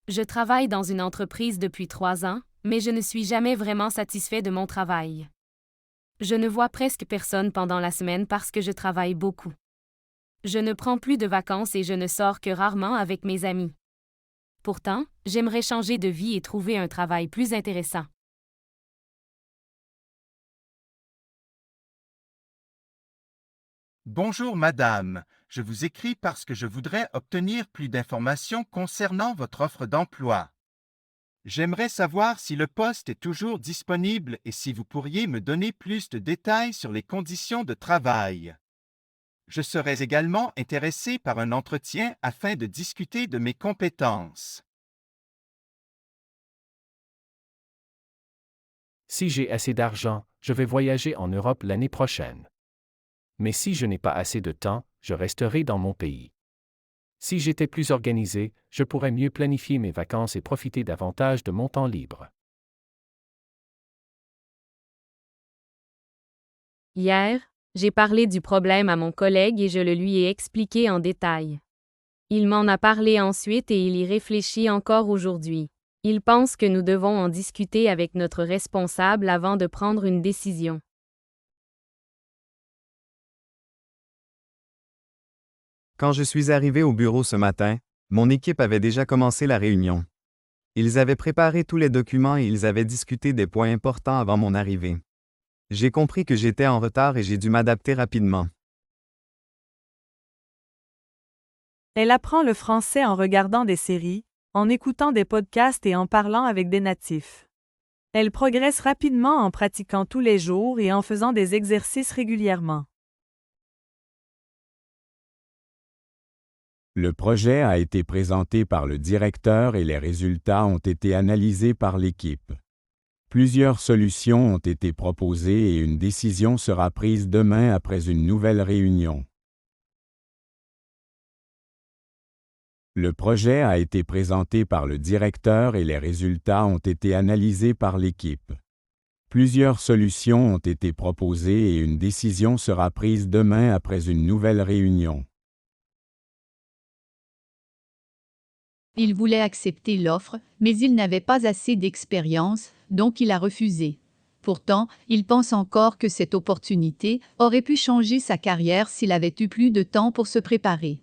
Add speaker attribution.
Speaker 1: Je travaille dans une entreprise depuis 3 ans, mais je ne suis jamais vraiment satisfait de mon travail. Je ne vois presque personne pendant la semaine parce que je travaille beaucoup. Je ne prends plus de vacances et je ne sors que rarement avec mes amis. Pourtant, j'aimerais changer de vie et trouver un travail plus intéressant.
Speaker 2: Bonjour madame, je vous écris parce que je voudrais obtenir plus d'informations concernant votre offre d'emploi. J'aimerais savoir si le poste est toujours disponible et si vous pourriez me donner plus de détails sur les conditions de travail. Je serais également intéressé par un entretien afin de discuter de mes compétences.
Speaker 3: Si j'ai assez d'argent, je vais voyager en Europe l'année prochaine. Mais si je n'ai pas assez de temps, je resterai dans mon pays. Si j'étais plus organisé, je pourrais mieux planifier mes vacances et profiter davantage de mon temps libre.
Speaker 1: Hier, j'ai parlé du problème à mon collègue et je le lui ai expliqué en détail. Il m'en a parlé ensuite et il y réfléchit encore aujourd'hui. Il pense que nous devons en discuter avec notre responsable avant de prendre une décision.
Speaker 4: Quand je suis arrivé au bureau ce matin, mon équipe avait déjà commencé la réunion. Ils avaient préparé tous les documents et ils avaient discuté des points importants avant mon arrivée. J'ai compris que j'étais en retard et j'ai dû m'adapter rapidement.
Speaker 5: Elle apprend le français en regardant des séries, en écoutant des podcasts et en parlant avec des natifs. Elle progresse rapidement en pratiquant tous les jours et en faisant des exercices régulièrement.
Speaker 6: Le projet a été présenté par le directeur et les résultats ont été analysés par l'équipe. Plusieurs solutions ont été proposées et une décision sera prise demain après une nouvelle réunion. Le projet a été présenté par le directeur et les résultats ont été analysés par l'équipe. Plusieurs solutions ont été proposées et une décision sera prise demain après une nouvelle réunion.
Speaker 7: Il voulait accepter l'offre, mais il n'avait pas assez d'expérience, donc il a refusé. Pourtant, il pense encore que cette opportunité aurait pu changer sa carrière s'il avait eu plus de temps pour se préparer.